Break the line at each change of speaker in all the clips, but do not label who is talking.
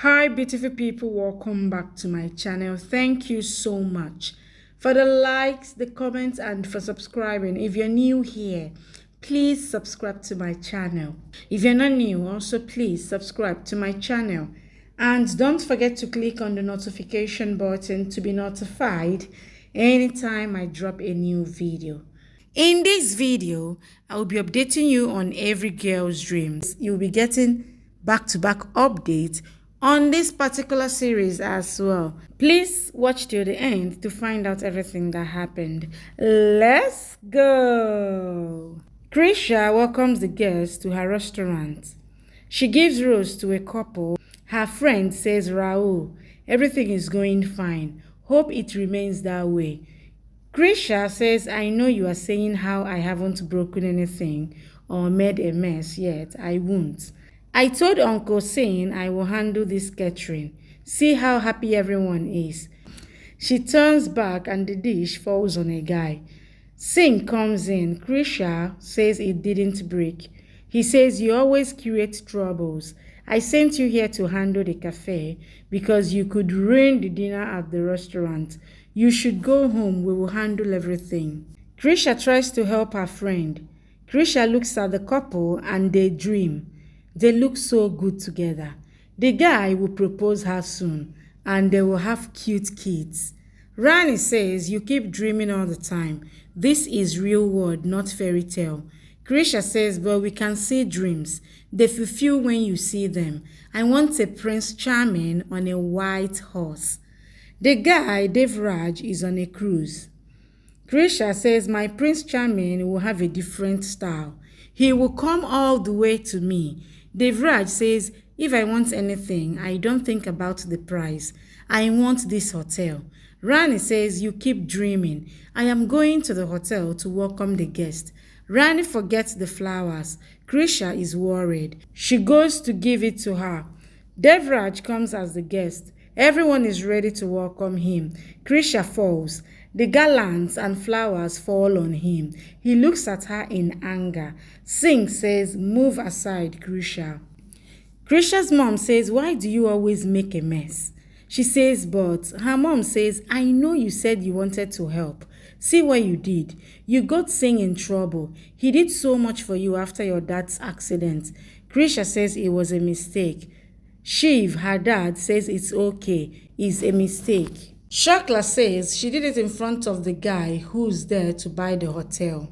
Hi, beautiful people, welcome back to my channel. Thank you so much for the likes, the comments, and for subscribing. If you're new here, please subscribe to my channel. If you're not new, also please subscribe to my channel. And don't forget to click on the notification button to be notified anytime I drop a new video. In this video, I will be updating you on every girl's dreams. You'll be getting back-to-back updates on this particular series as well. Please watch till the end to find out everything that happened. Let's go! Krisha welcomes the guests to her restaurant. She gives rose to a couple. Her friend says, Raul, everything is going fine. Hope it remains that way. Krisha says, I know you are saying how I haven't broken anything or made a mess yet. I won't. I told Uncle Sin I will handle this catering. See how happy everyone is. She turns back and the dish falls on a guy. Singh comes in. Krisha says it didn't break. He says, you always create troubles. I sent you here to handle the cafe because you could ruin the dinner at the restaurant. You should go home. We will handle everything. Krisha tries to help her friend. Krisha looks at the couple and they dream. They look so good together. The guy will propose her soon and they will have cute kids. Rani says, you keep dreaming all the time. This is real world, not fairy tale. Krisha says, but we can see dreams. They fulfill when you see them. I want a Prince Charming on a white horse. The guy, Devraj, is on a cruise. Krisha says, my Prince Charming will have a different style. He will come all the way to me. Devraj says, if I want anything, I don't think about the price. I want this hotel. Rani says, you keep dreaming. I am going to the hotel to welcome the guest. Rani forgets the flowers. Krisha is worried. She goes to give it to her. Devraj comes as the guest. Everyone is ready to welcome him. Krisha falls. The garlands and flowers fall on him. He looks at her in anger. Singh says, move aside, Krisha. Krisha's mom says, why do you always make a mess? She says, but her mom says, I know you said you wanted to help. See what you did. You got Singh in trouble. He did so much for you after your dad's accident. Krisha says it was a mistake. Shiv, her dad, says it's okay. It's a mistake. Shakla says she did it in front of the guy who's there to buy the hotel.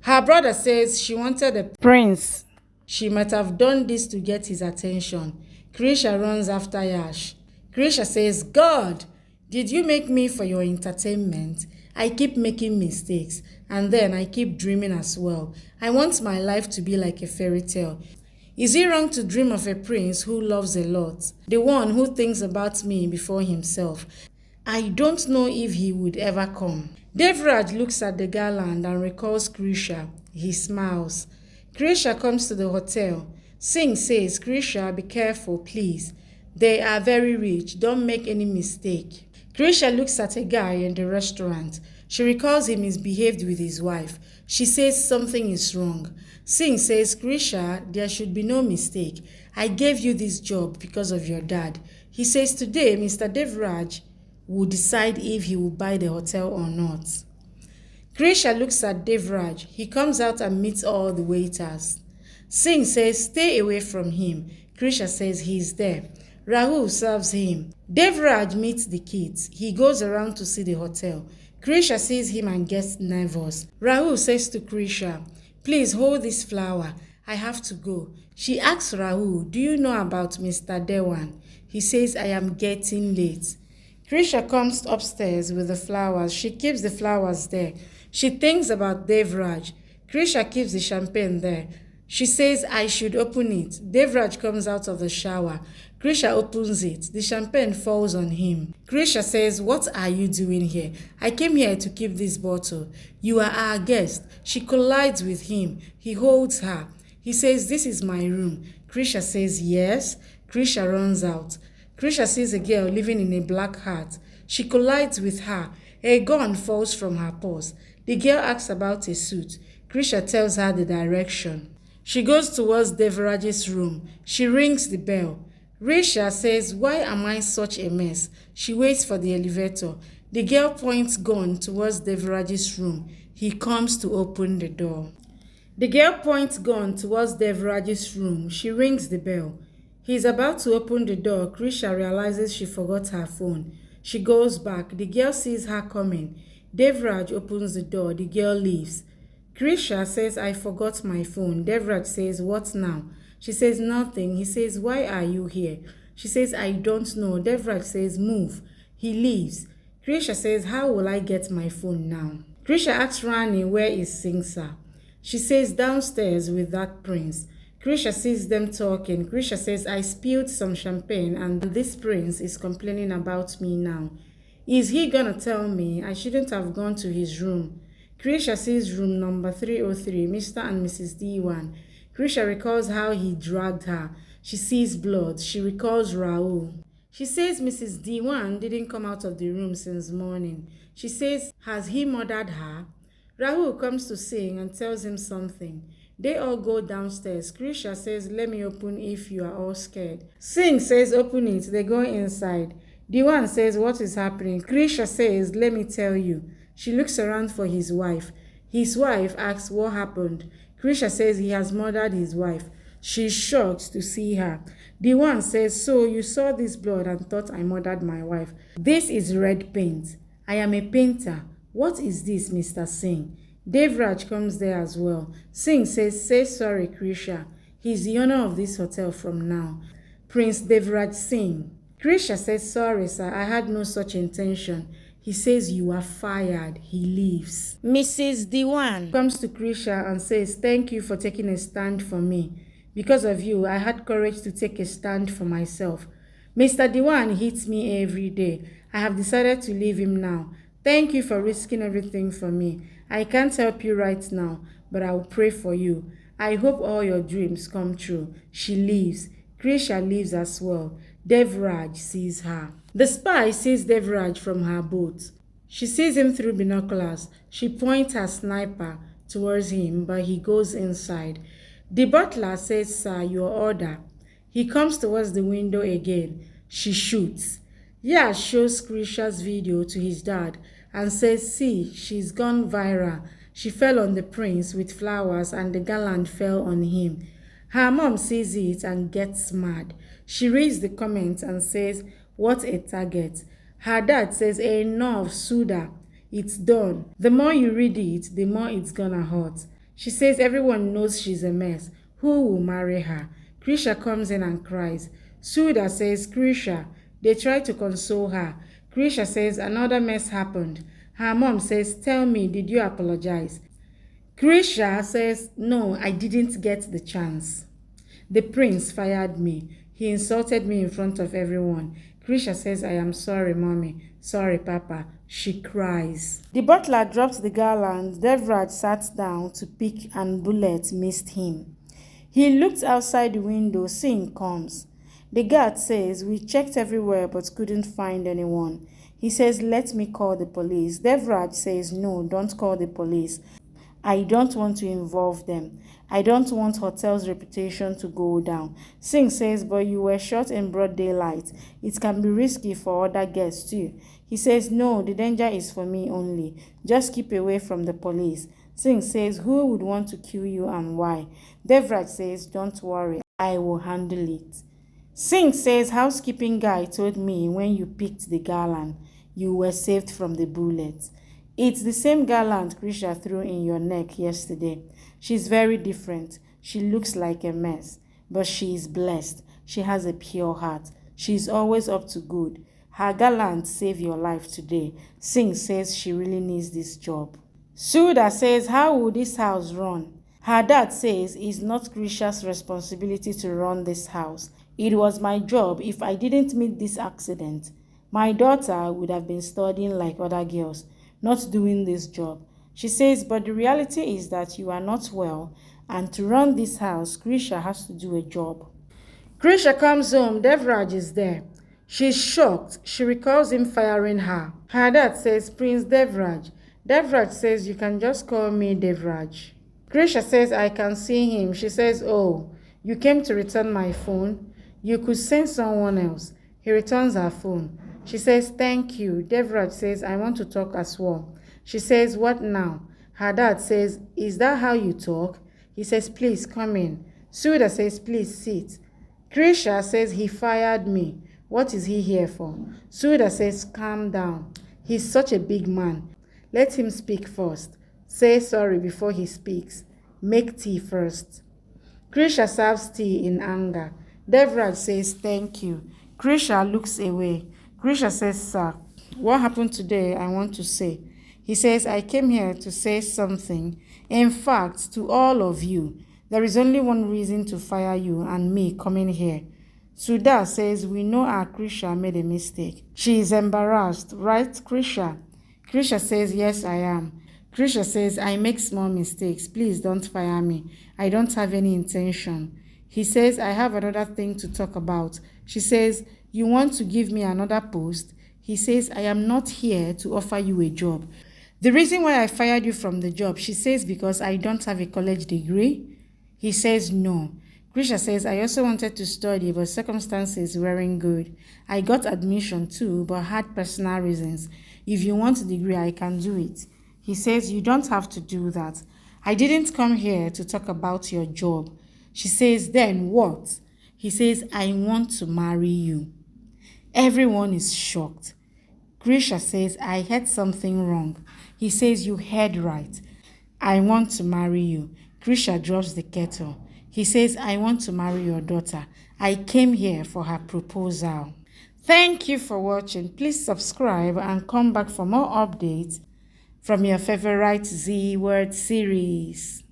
Her brother says she wanted a prince. She might have done this to get his attention. Krisha runs after Yash. Krisha says, God, did you make me for your entertainment? I keep making mistakes and then I keep dreaming as well. I want my life to be like a fairy tale. Is it wrong to dream of a prince who loves a lot? The one who thinks about me before himself. I don't know if he would ever come. Devraj looks at the garland and recalls Krisha. He smiles. Krisha comes to the hotel. Singh says, Krisha, be careful, please. They are very rich. Don't make any mistake. Krisha looks at a guy in the restaurant. She recalls he misbehaved with his wife. She says something is wrong. Singh says, Krisha, there should be no mistake. I gave you this job because of your dad. He says today Mr. Devraj will decide if he will buy the hotel or not. Krisha looks at Devraj. He comes out and meets all the waiters. Singh says, stay away from him. Krisha says he's there. Rahul serves him. Devraj meets the kids. He goes around to see the hotel. Krisha sees him and gets nervous. Rahul says to Krisha, please hold this flower. I have to go. She asks Rahul, do you know about Mr. Dewan? He says, I am getting late. Krisha comes upstairs with the flowers. She keeps the flowers there. She thinks about Devraj. Krisha keeps the champagne there. She says, I should open it. Devraj comes out of the shower. Krisha opens it. The champagne falls on him. Krisha says, what are you doing here? I came here to keep this bottle. You are our guest. She collides with him. He holds her. He says, this is my room. Krisha says, yes. Krisha runs out. Krisha sees a girl living in a black hat. She collides with her. A gun falls from her purse. The girl asks about a suit. Krisha tells her the direction. She goes towards Devraj's room. She rings the bell. Risha says, why am I such a mess? She waits for the elevator. The girl points gun towards Devraj's room. He comes to open the door. The girl points gun towards Devraj's room. She rings the bell. He is about to open the door. Krisha realizes she forgot her phone. She goes back. The girl sees her coming. Devraj opens the door. The girl leaves. Krisha says, I forgot my phone. Devraj says, what now? She says, nothing. He says, why are you here? She says, I don't know. Devraj says, move. He leaves. Krisha says, how will I get my phone now? Krisha asks Rani, where is Singsa? She says, downstairs with that prince. Krisha sees them talking. Krisha says, I spilled some champagne and this prince is complaining about me now. Is he gonna tell me I shouldn't have gone to his room? Krisha sees room number 303, Mr. and Mrs. D1. Krisha recalls how he dragged her. She sees blood. She recalls Raul. She says Mrs. D1 didn't come out of the room since morning. She says, has he murdered her? Rahul comes to Singh and tells him something. They all go downstairs. Krisha says, let me open if you are all scared. Singh says, open it. They go inside. D1 says, what is happening? Krisha says, let me tell you. She looks around for his wife. His wife asks what happened. Krisha says he has murdered his wife. She's shocked to see her. D1 says, so you saw this blood and thought I murdered my wife. This is red paint. I am a painter. What is this, Mr. Singh? Devraj comes there as well. Singh says, say sorry, Krisha. He's the owner of this hotel from now. Prince Devraj Singh. Krisha says, sorry, sir. I had no such intention. He says, you are fired. He leaves. Mrs. D1 comes to Krisha and says, thank you for taking a stand for me. Because of you, I had courage to take a stand for myself. Mr. D1 hits me every day. I have decided to leave him now. Thank you for risking everything for me. I can't help you right now, but I will pray for you. I hope all your dreams come true. She leaves. Krisha leaves as well. Devraj sees her. The spy sees Devraj from her boat. She sees him through binoculars. She points her sniper towards him, but he goes inside. The butler says, sir, your order. He comes towards the window again. She shoots. Yash shows Krisha's video to his dad and says, see, she's gone viral. She fell on the prince with flowers and the garland fell on him. Her mom sees it and gets mad. She reads the comments and says, what a target. Her dad says, enough, Suda. It's done. The more you read it, the more it's gonna hurt. She says everyone knows she's a mess. Who will marry her? Krisha comes in and cries. Suda says, Krisha. They try to console her. Krisha says another mess happened. Her mom says, tell me, did you apologize? Krisha says, no, I didn't get the chance. The prince fired me. He insulted me in front of everyone. Krisha says, I am sorry, mommy. Sorry, papa. She cries. The butler dropped the garland. Devraj sat down to pick and bullet missed him. He looked outside the window. Singh comes. The guard says, we checked everywhere but couldn't find anyone. He says, let me call the police. Devraj says, no, don't call the police. I don't want to involve them. I don't want hotel's reputation to go down. Singh says, but you were shot in broad daylight. It can be risky for other guests too. He says, no, the danger is for me only. Just keep away from the police. Singh says, who would want to kill you and why? Devraj says, don't worry, I will handle it. Singh says, housekeeping guy told me when you picked the garland, you were saved from the bullets. It's the same garland Krisha threw in your neck yesterday. She's very different. She looks like a mess, but she is blessed. She has a pure heart. She's always up to good. Her garland saved your life today. Singh says she really needs this job. Suda says, how will this house run? Her dad says it's not Krisha's responsibility to run this house. It was my job. If I didn't meet this accident, my daughter would have been studying like other girls, not doing this job. She says, but the reality is that you are not well, and to run this house, Krisha has to do a job. Krisha comes home. Devraj is there. She's shocked. She recalls him firing her. Her dad says, Prince Devraj. Devraj says, you can just call me Devraj. Krisha says, I can see him. She says, oh, you came to return my phone? You could send someone else. He returns her phone. She says, thank you. Devraj says, I want to talk as well. She says, what now? Her dad says, is that how you talk? He says, please come in. Suda says, please sit. Krisha says, he fired me. What is he here for? Suda says, calm down. He's such a big man. Let him speak first. Say sorry before he speaks. Make tea first. Krisha serves tea in anger. Devraj says, thank you. Krisha looks away. Krisha says, sir, what happened today I want to say. He says, I came here to say something. In fact, to all of you, there is only one reason to fire you and me coming here. Sudha says, we know our Krisha made a mistake. She is embarrassed, right, Krisha? Krisha says, yes, I am. Krisha says, I make small mistakes. Please don't fire me. I don't have any intention. He says, I have another thing to talk about. She says, you want to give me another post? He says, I am not here to offer you a job. The reason why I fired you from the job, she says, because I don't have a college degree. He says, no. Krisha says, I also wanted to study, but circumstances weren't good. I got admission too, but had personal reasons. If you want a degree, I can do it. He says, you don't have to do that. I didn't come here to talk about your job. She says, then what? He says, I want to marry you. Everyone is shocked. Krisha says, I heard something wrong. He says, you heard right. I want to marry you. Krisha drops the kettle. He says, I want to marry your daughter. I came here for her proposal. Thank you for watching. Please subscribe and come back for more updates from your favorite Z Word series.